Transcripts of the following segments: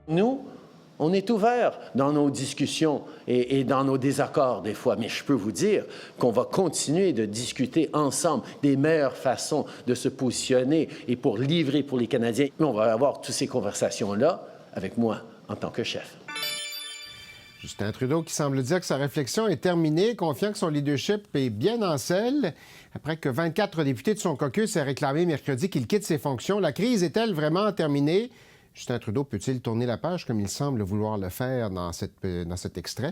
Nous, on est ouvert dans nos discussions et dans nos désaccords des fois, mais je peux vous dire qu'on va continuer de discuter ensemble des meilleures façons de se positionner et pour livrer pour les Canadiens. On va avoir toutes ces conversations-là avec moi en tant que chef. Justin Trudeau qui semble dire que sa réflexion est terminée, confiant que son leadership est bien en selle. Après que 24 députés de son caucus aient réclamé mercredi qu'il quitte ses fonctions, la crise est-elle vraiment terminée? Justin Trudeau peut-il tourner la page comme il semble vouloir le faire dans cet extrait?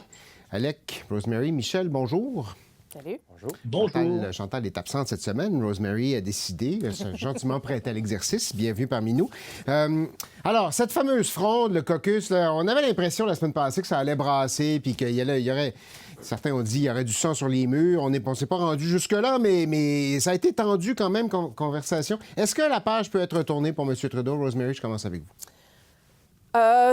Alec, Rosemary, Michel, bonjour. Salut. Bonjour. Chantal est absente cette semaine. Rosemary a décidé, gentiment prête à l'exercice. Bienvenue parmi nous. Alors, cette fameuse fronde, le caucus, là, on avait l'impression la semaine passée que ça allait brasser, puis qu'il y aurait... Certains ont dit qu'il y aurait du sang sur les murs. On ne s'est pas rendu jusque-là, mais ça a été tendu quand même, conversation. Est-ce que la page peut être retournée pour M. Trudeau? Rosemary, je commence avec vous.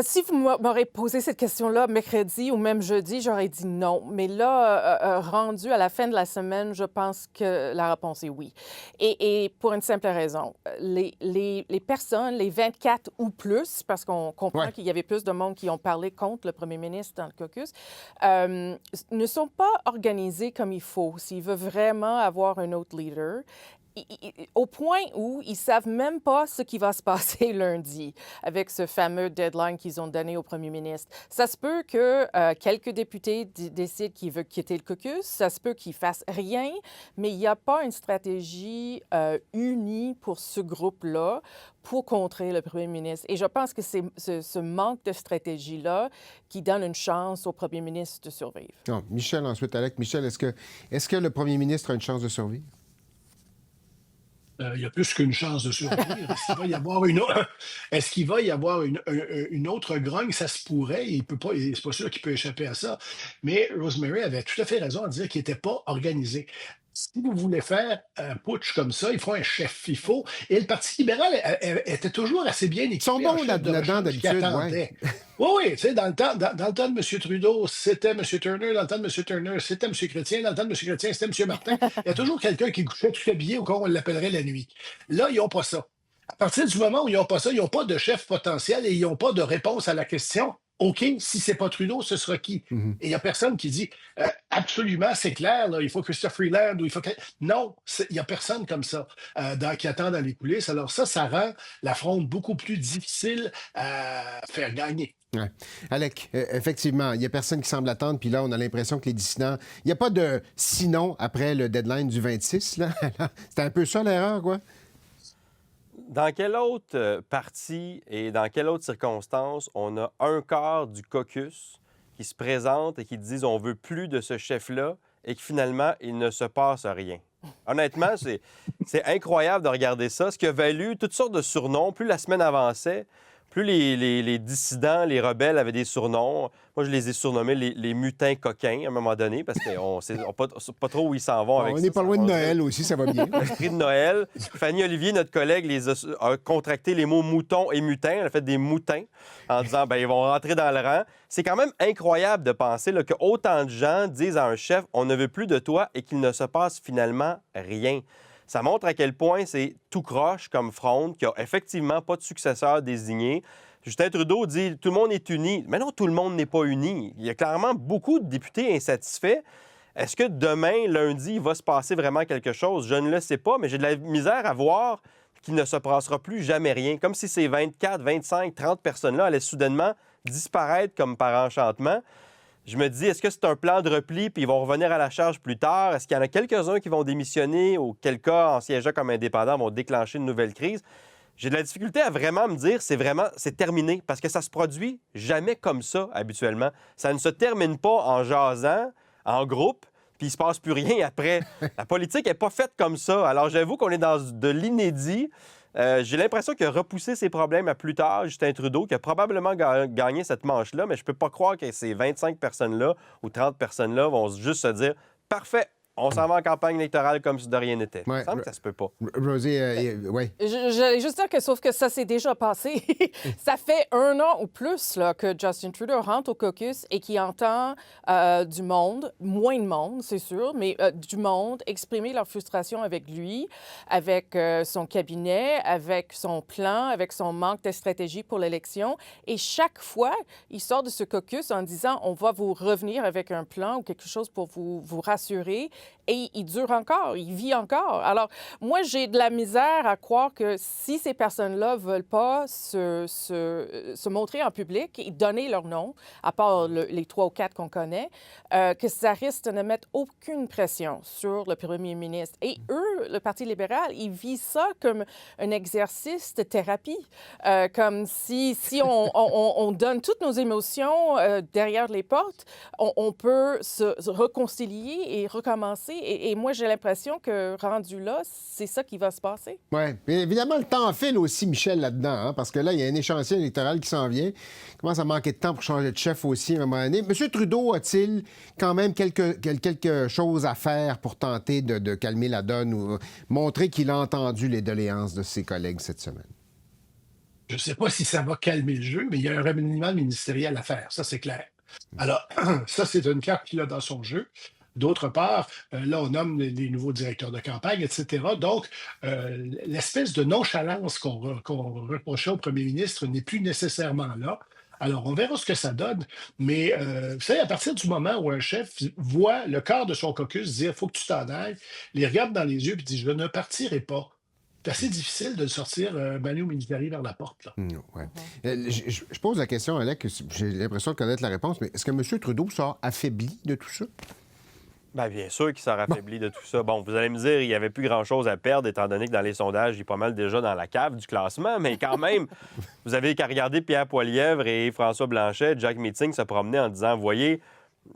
Si vous m'aurez posé cette question-là mercredi ou même jeudi, j'aurais dit non. Mais là, rendu à la fin de la semaine, je pense que la réponse est oui. Et pour une simple raison. Les personnes, les 24 ou plus, parce qu'on comprend qu'il y avait plus de monde qui ont parlé contre le premier ministre dans le caucus, ne sont pas organisés comme il faut s'il veut vraiment avoir un autre leader. Au point où ils ne savent même pas ce qui va se passer lundi avec ce fameux deadline qu'ils ont donné au premier ministre. Ça se peut que quelques députés décident qu'ils veulent quitter le caucus. Ça se peut qu'ils ne fassent rien, mais il n'y a pas une stratégie unie pour ce groupe-là pour contrer le premier ministre. Et je pense que c'est ce manque de stratégie-là qui donne une chance au premier ministre de survivre. Non, Michel, ensuite, Alec. Michel, est-ce que le premier ministre a une chance de survivre? Il y a plus qu'une chance de survivre. Est-ce qu'il va y avoir une autre grogne? Ça se pourrait. Il peut pas, c'est pas sûr qu'il peut échapper à ça. Mais Rosemary avait tout à fait raison à dire qu'il n'était pas organisé. Si vous voulez faire un putsch comme ça, il faut un chef. Et le Parti libéral était toujours assez bien équipé. Ils sont bons là-dedans d'habitude, oui. Oui, tu sais, dans le temps de M. Trudeau, c'était M. Turner. Dans le temps de M. Turner, c'était M. Chrétien. Dans le temps de M. Chrétien, c'était M. Martin. Il y a toujours quelqu'un qui couchait tout habillé au cas où on l'appellerait la nuit. Là, ils n'ont pas ça. À partir du moment où ils n'ont pas ça, ils n'ont pas de chef potentiel et ils n'ont pas de réponse à la question. OK, si c'est pas Trudeau, ce sera qui? Mm-hmm. Et il n'y a personne qui dit absolument, c'est clair, là, il faut Christophe Freeland ou il faut... Non, il n'y a personne comme ça qui attend dans les coulisses. Alors ça rend la fronde beaucoup plus difficile à faire gagner. Ouais. Alec, effectivement, il n'y a personne qui semble attendre, puis là, on a l'impression que les dissidents... Il n'y a pas de sinon après le deadline du 26, là. C'était un peu ça l'erreur, quoi? Dans quelle autre partie et dans quelle autre circonstance on a un quart du caucus qui se présente et qui disent on veut plus de ce chef-là et que finalement, il ne se passe rien? Honnêtement, c'est incroyable de regarder ça. Ce qui a valu toutes sortes de surnoms. Plus la semaine avançait, plus les dissidents, les rebelles avaient des surnoms. Moi, je les ai surnommés les mutins coquins à un moment donné parce qu'on ne sait pas trop où ils s'en vont avec ça. On n'est pas loin de Noël aussi, ça va bien. L'esprit de Noël. Fanny Olivier, notre collègue, a contracté les mots mouton et mutin. Elle a fait des moutins en disant ils vont rentrer dans le rang. C'est quand même incroyable de penser là, que autant de gens disent à un chef on ne veut plus de toi et qu'il ne se passe finalement rien. Ça montre à quel point c'est tout croche comme fronde, qu'il n'y a effectivement pas de successeur désigné. Justin Trudeau dit « tout le monde est uni ». Mais non, tout le monde n'est pas uni. Il y a clairement beaucoup de députés insatisfaits. Est-ce que demain, lundi, il va se passer vraiment quelque chose? Je ne le sais pas, mais j'ai de la misère à voir qu'il ne se passera plus jamais rien. Comme si ces 24, 25, 30 personnes-là allaient soudainement disparaître comme par enchantement. Je me dis, est-ce que c'est un plan de repli puis ils vont revenir à la charge plus tard? Est-ce qu'il y en a quelques-uns qui vont démissionner ou quel cas, en siégeant comme indépendants, vont déclencher une nouvelle crise? J'ai de la difficulté à vraiment me dire c'est terminé parce que ça se produit jamais comme ça habituellement. Ça ne se termine pas en jasant, en groupe, puis il se passe plus rien après. La politique n'est pas faite comme ça. Alors j'avoue qu'on est dans de l'inédit. J'ai l'impression qu'il a repoussé ses problèmes à plus tard, Justin Trudeau, qui a probablement gagné cette manche-là, mais je ne peux pas croire que ces 25 personnes-là ou 30 personnes-là vont juste se dire « Parfait, on s'en va en campagne électorale comme si de rien n'était. Il Ouais. me semble que ça se peut pas. Rosie, oui. J'allais juste dire que, sauf que ça s'est déjà passé. Ça fait 1 an ou plus là, que Justin Trudeau rentre au caucus et qui entend du monde, moins de monde, c'est sûr, mais du monde exprimer leur frustration avec lui, avec son cabinet, avec son plan, avec son manque de stratégie pour l'élection. Et chaque fois, il sort de ce caucus en disant « on va vous revenir avec un plan ou quelque chose pour vous rassurer ». Et il dure encore, il vit encore. Alors, moi, j'ai de la misère à croire que si ces personnes-là ne veulent pas se montrer en public et donner leur nom, à part les 3 ou 4 qu'on connaît, que ça risque de ne mettre aucune pression sur le premier ministre. Et eux, le Parti libéral, ils vivent ça comme un exercice de thérapie, comme si on donne toutes nos émotions derrière les portes, on peut se réconcilier et recommencer. Et moi, j'ai l'impression que, rendu là, c'est ça qui va se passer. Oui. Évidemment, le temps file aussi, Michel, là-dedans, hein, parce que là, il y a un échéancier électoral qui s'en vient. Il commence à manquer de temps pour changer de chef aussi, à un moment donné. M. Trudeau a-t-il quand même quelque chose à faire pour tenter de calmer la donne ou montrer qu'il a entendu les doléances de ses collègues cette semaine? Je ne sais pas si ça va calmer le jeu, mais il y a un remaniement ministériel à faire, ça c'est clair. Alors, ça c'est une carte qu'il a dans son jeu. D'autre part, là, on nomme les nouveaux directeurs de campagne, etc. Donc, l'espèce de nonchalance qu'on reprochait au premier ministre n'est plus nécessairement là. Alors, on verra ce que ça donne, mais vous savez, à partir du moment où un chef voit le quart de son caucus dire « faut que tu t'en ailles », les regarde dans les yeux et dit « je ne partirai pas ». C'est assez difficile de sortir Manu Militari vers la porte. Là. Ouais. Je pose la question, Alec, j'ai l'impression de connaître la réponse, mais est-ce que M. Trudeau sort affaibli de tout ça? Bien sûr qu'il s'en affaiblit de tout ça. Bon, vous allez me dire, il n'y avait plus grand-chose à perdre, étant donné que dans les sondages, il est pas mal déjà dans la cave du classement, mais quand même, vous avez qu'à regarder Pierre Poilievre et François Blanchet, Jack Meeting se promener en disant, voyez,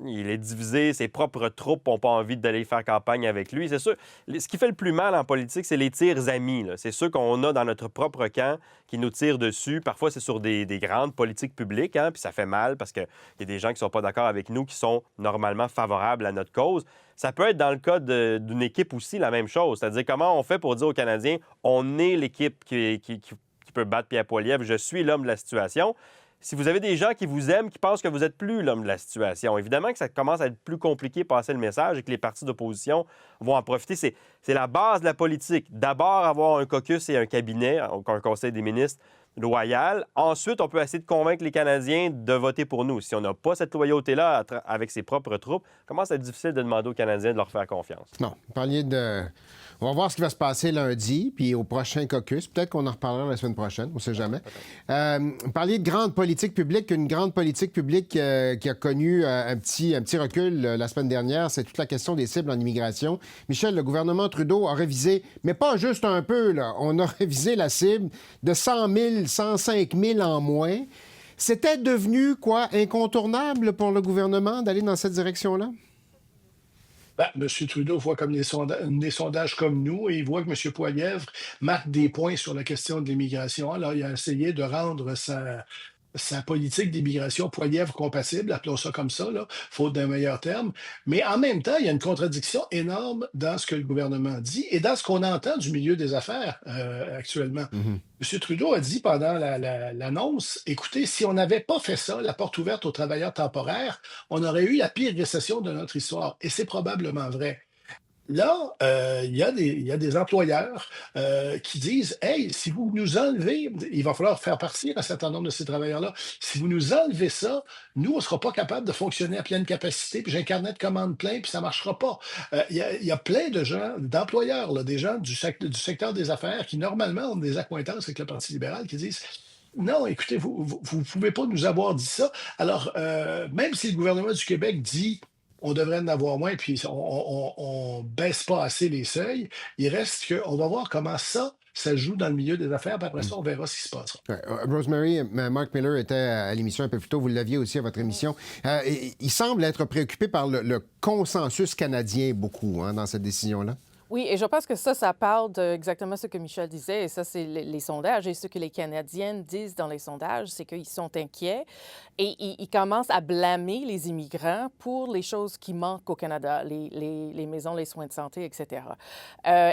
il est divisé, ses propres troupes n'ont pas envie d'aller faire campagne avec lui. C'est sûr, ce qui fait le plus mal en politique, c'est les tirs amis. Là. C'est ceux qu'on a dans notre propre camp qui nous tirent dessus. Parfois, c'est sur des grandes politiques publiques, hein, puis ça fait mal parce qu'il y a des gens qui ne sont pas d'accord avec nous, qui sont normalement favorables à notre cause. Ça peut être dans le cas d'une équipe aussi la même chose. C'est-à-dire comment on fait pour dire aux Canadiens, on est l'équipe qui peut battre Pierre Poilievre, je suis l'homme de la situation. Si vous avez des gens qui vous aiment, qui pensent que vous n'êtes plus l'homme de la situation, évidemment que ça commence à être plus compliqué de passer le message et que les partis d'opposition vont en profiter. C'est la base de la politique. D'abord, avoir un caucus et un cabinet, un conseil des ministres loyal. Ensuite, on peut essayer de convaincre les Canadiens de voter pour nous. Si on n'a pas cette loyauté-là avec ses propres troupes, comment c'est difficile de demander aux Canadiens de leur faire confiance? Non. Vous parliez de... On va voir ce qui va se passer lundi, puis au prochain caucus. Peut-être qu'on en reparlera la semaine prochaine, on ne sait jamais. Vous parliez de grande politique publique, une grande politique publique qui a connu un petit recul la semaine dernière, c'est toute la question des cibles en immigration. Michel, le gouvernement Trudeau a révisé, mais pas juste un peu, là. On a révisé la cible de 100 000, 105 000 en moins. C'était devenu, quoi, incontournable pour le gouvernement d'aller dans cette direction-là? M. Trudeau voit comme des sondages comme nous et il voit que M. Poilievre marque des points sur la question de l'immigration. Alors, il a essayé de rendre sa politique d'immigration Poilievre compatible, appelons ça comme ça, là, faute d'un meilleur terme. Mais en même temps, il y a une contradiction énorme dans ce que le gouvernement dit et dans ce qu'on entend du milieu des affaires actuellement. M. Trudeau a dit pendant l'annonce, écoutez, si on n'avait pas fait ça, la porte ouverte aux travailleurs temporaires, on aurait eu la pire récession de notre histoire. Et c'est probablement vrai. Là, il y a des employeurs qui disent « Hey, si vous nous enlevez, il va falloir faire partir un certain nombre de ces travailleurs-là. Si vous nous enlevez ça, nous, on ne sera pas capable de fonctionner à pleine capacité, puis j'ai un carnet de commandes plein, puis ça ne marchera pas. » Il y a plein de gens, d'employeurs, là, des gens du secteur des affaires qui, normalement, ont des accointances avec le Parti libéral qui disent non, écoutez, vous ne pouvez pas nous avoir dit ça. Alors, même si le gouvernement du Québec dit on devrait en avoir moins, puis on baisse pas assez les seuils, il reste qu'on va voir comment ça joue dans le milieu des affaires, puis après ça, on verra ce qui se passera. Rosemary, Mark Miller était à l'émission un peu plus tôt, vous l'aviez aussi à votre émission. Il semble être préoccupé par le consensus canadien beaucoup, hein, dans cette décision-là. Oui, et je pense que ça parle de exactement ce que Michel disait, et ça, c'est les sondages. Et ce que les Canadiennes disent dans les sondages, c'est qu'ils sont inquiets et ils commencent à blâmer les immigrants pour les choses qui manquent au Canada, les maisons, les soins de santé, etc.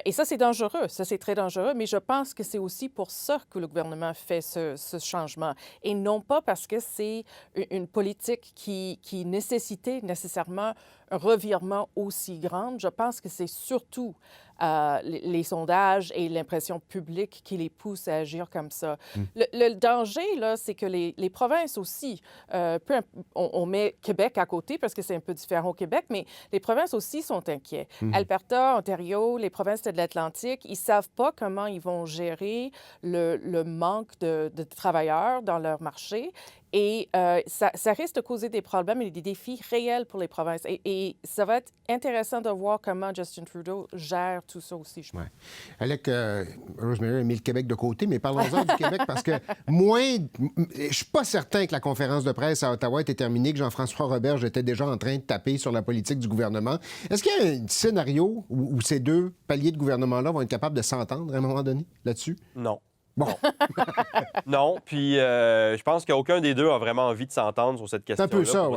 Et ça, c'est dangereux. Ça, c'est très dangereux, mais je pense que c'est aussi pour ça que le gouvernement fait ce changement. Et non pas parce que c'est une politique qui nécessitait nécessairement un revirement aussi grand. Je pense que c'est surtout les sondages et l'impression publique qui les poussent à agir comme ça. Le danger, là, c'est que les provinces aussi, on met Québec à côté parce que c'est un peu différent au Québec, mais les provinces aussi sont inquiets. Alberta, Ontario, les provinces de l'Atlantique, ils ne savent pas comment ils vont gérer le manque de travailleurs dans leur marché. Et ça risque de causer des problèmes et des défis réels pour les provinces. Et ça va être intéressant de voir comment Justin Trudeau gère tout ça aussi, je pense. Ouais. Alec, Rosemary a mis le Québec de côté, mais parlons-en du Québec parce que je suis pas certain que la conférence de presse à Ottawa était terminée, que Jean-François Roberge était déjà en train de taper sur la politique du gouvernement. Est-ce qu'il y a un scénario où ces deux paliers de gouvernement-là vont être capables de s'entendre à un moment donné là-dessus? Non. Bon. Non, puis je pense qu'aucun des deux a vraiment envie de s'entendre sur cette question-là un peu ça, pour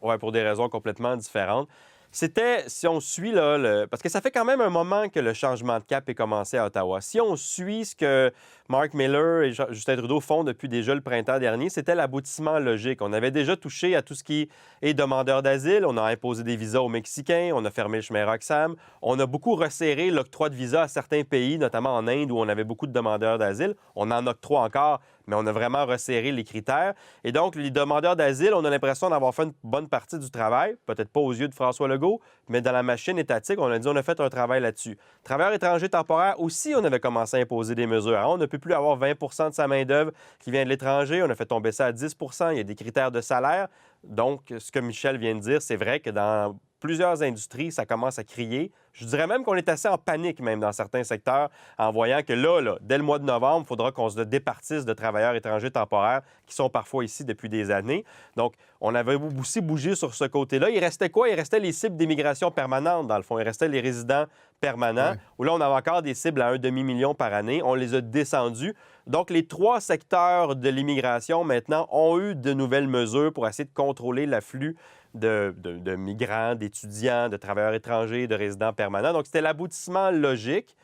ouais. pour des raisons complètement différentes. C'était, si on suit, là, parce que ça fait quand même un moment que le changement de cap est commencé à Ottawa. Si on suit ce que Mark Miller et Justin Trudeau font depuis déjà le printemps dernier, c'était l'aboutissement logique. On avait déjà touché à tout ce qui est demandeur d'asile. On a imposé des visas aux Mexicains. On a fermé le chemin Roxham. On a beaucoup resserré l'octroi de visas à certains pays, notamment en Inde, où on avait beaucoup de demandeurs d'asile. On en octroie encore, mais on a vraiment resserré les critères. Et donc, les demandeurs d'asile, on a l'impression d'avoir fait une bonne partie du travail, peut-être pas aux yeux de François Legault, mais dans la machine étatique, on a dit on a fait un travail là-dessus. Travailleurs étrangers temporaires aussi, on avait commencé à imposer des mesures. Alors, on ne peut plus avoir 20 de sa main-d'œuvre qui vient de l'étranger. On a fait tomber ça à 10 Il y a des critères de salaire. Donc, ce que Michel vient de dire, c'est vrai que dans plusieurs industries, ça commence à crier. Je dirais même qu'on est assez en panique, même dans certains secteurs, en voyant que là, dès le mois de novembre, il faudra qu'on se départisse de travailleurs étrangers temporaires qui sont parfois ici depuis des années. Donc, on avait aussi bougé sur ce côté-là. Il restait quoi? Il restait les cibles d'immigration permanente, dans le fond. Il restait les résidents permanents, où là, on avait encore des cibles à 1,5 million par année. On les a descendus. Donc, les 3 secteurs de l'immigration, maintenant, ont eu de nouvelles mesures pour essayer de contrôler l'afflux de migrants, d'étudiants, de travailleurs étrangers, de résidents permanents. Donc, c'était l'aboutissement logique.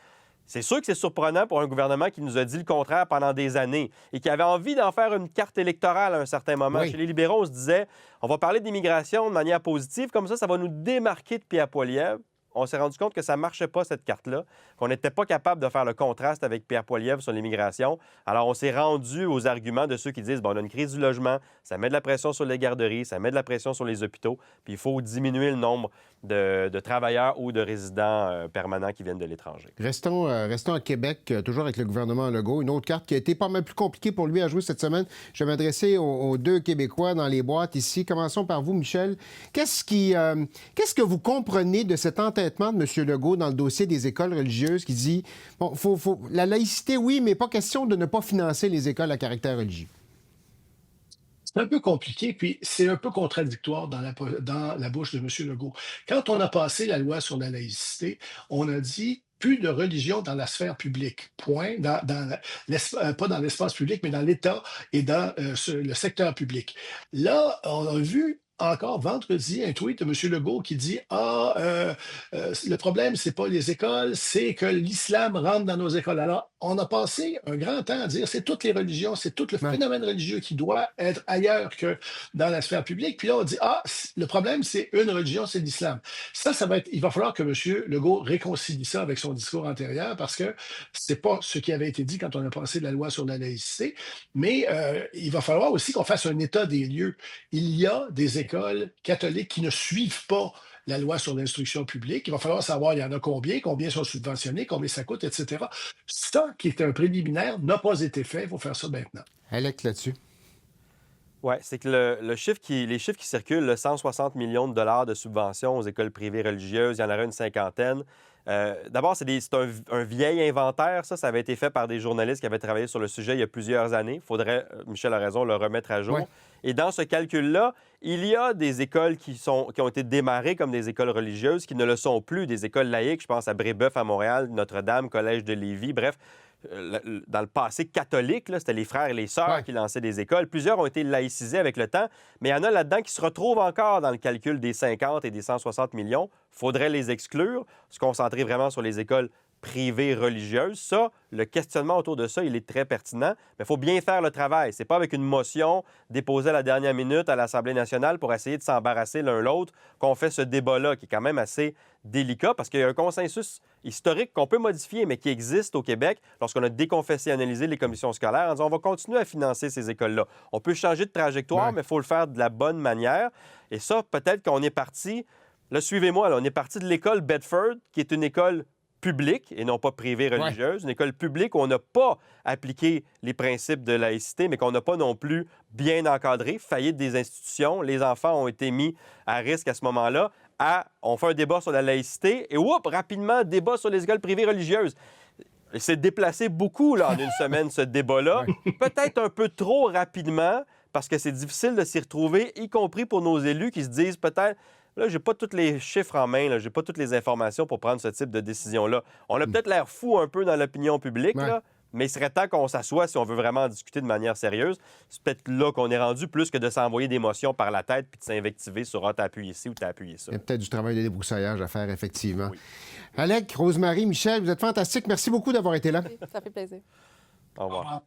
C'est sûr que c'est surprenant pour un gouvernement qui nous a dit le contraire pendant des années et qui avait envie d'en faire une carte électorale à un certain moment. Oui. Chez les libéraux, on se disait, on va parler d'immigration de manière positive, comme ça va nous démarquer de Pierre Poilievre. On s'est rendu compte que ça ne marchait pas, cette carte-là, qu'on n'était pas capable de faire le contraste avec Pierre Poilievre sur l'immigration. Alors, on s'est rendu aux arguments de ceux qui disent, on a une crise du logement, ça met de la pression sur les garderies, ça met de la pression sur les hôpitaux, puis il faut diminuer le nombre de travailleurs ou de résidents permanents qui viennent de l'étranger. Restons à Québec, toujours avec le gouvernement Legault. Une autre carte qui a été pas mal plus compliquée pour lui à jouer cette semaine. Je vais m'adresser aux deux Québécois dans les boîtes ici. Commençons par vous, Michel. Qu'est-ce que vous comprenez de cet entêtement de M. Legault dans le dossier des écoles religieuses qui dit, bon, la laïcité, oui, mais pas question de ne pas financer les écoles à caractère religieux? C'est un peu compliqué, puis c'est un peu contradictoire dans la bouche de M. Legault. Quand on a passé la loi sur la laïcité, on a dit plus de religion dans la sphère publique. Point. Pas dans l'espace public, mais dans l'État et dans le secteur public. Là, on a vu encore vendredi un tweet de M. Legault qui dit le problème, c'est pas les écoles, c'est que l'islam rentre dans nos écoles. Alors, on a passé un grand temps à dire c'est toutes les religions, c'est tout le phénomène religieux qui doit être ailleurs que dans la sphère publique. Puis là, on dit le problème, c'est une religion, c'est l'islam. Ça va être. Il va falloir que M. Legault réconcilie ça avec son discours antérieur parce que c'est pas ce qui avait été dit quand on a passé la loi sur la laïcité. Mais il va falloir aussi qu'on fasse un état des lieux. Il y a des écoles catholiques qui ne suivent pas la loi sur l'instruction publique. Il va falloir savoir il y en a combien sont subventionnés, combien ça coûte, etc. Ça, qui est un préliminaire, n'a pas été fait. Il faut faire ça maintenant. Alec, là-dessus. Oui, c'est que les chiffres qui circulent, le 160 millions de dollars de subventions aux écoles privées religieuses, il y en aurait une cinquantaine. D'abord, c'est un vieil inventaire, ça avait été fait par des journalistes qui avaient travaillé sur le sujet il y a plusieurs années. Il faudrait, Michel a raison, le remettre à jour. Ouais. Et dans ce calcul-là, il y a des écoles qui ont été démarrées comme des écoles religieuses qui ne le sont plus, des écoles laïques. Je pense à Brébeuf à Montréal, Notre-Dame, Collège de Lévis, bref. Dans le passé catholique, c'était les frères et les sœurs qui lançaient des écoles. Plusieurs ont été laïcisés avec le temps, mais il y en a là-dedans qui se retrouvent encore dans le calcul des 50 et des 160 millions. Il faudrait les exclure, se concentrer vraiment sur les écoles privées religieuses. Ça, le questionnement autour de ça, il est très pertinent, mais il faut bien faire le travail. C'est pas avec une motion déposée à la dernière minute à l'Assemblée nationale pour essayer de s'embarrasser l'un l'autre qu'on fait ce débat-là, qui est quand même assez délicat, parce qu'il y a un consensus historique qu'on peut modifier, mais qui existe au Québec lorsqu'on a déconfessionnalisé les commissions scolaires en disant on va continuer à financer ces écoles-là. On peut changer de trajectoire, mais il faut le faire de la bonne manière. Et ça, peut-être qu'on est parti... Là, suivez-moi, là, on est parti de l'école Bedford, qui est une école publique et non pas privée religieuse, une école publique où on n'a pas appliqué les principes de laïcité, mais qu'on n'a pas non plus bien encadré, faillite des institutions. Les enfants ont été mis à risque à ce moment-là. On fait un débat sur la laïcité et rapidement, débat sur les écoles privées religieuses. C'est déplacé beaucoup là, en une semaine, ce débat-là. Peut-être un peu trop rapidement, parce que c'est difficile de s'y retrouver, y compris pour nos élus qui se disent peut-être... Là, j'ai pas tous les chiffres en main, j'ai pas toutes les informations pour prendre ce type de décision-là. On a peut-être l'air fou un peu dans l'opinion publique, là, mais il serait temps qu'on s'assoie si on veut vraiment en discuter de manière sérieuse. C'est peut-être là qu'on est rendu, plus que de s'envoyer des motions par la tête puis de s'invectiver sur « Ah, t'as appuyé ci ou t'as appuyé ça ». Il y a peut-être du travail de débroussaillage à faire, effectivement. Oui. Alec, Rosemary, Michel, vous êtes fantastiques. Merci beaucoup d'avoir été là. Ça fait plaisir. Au revoir.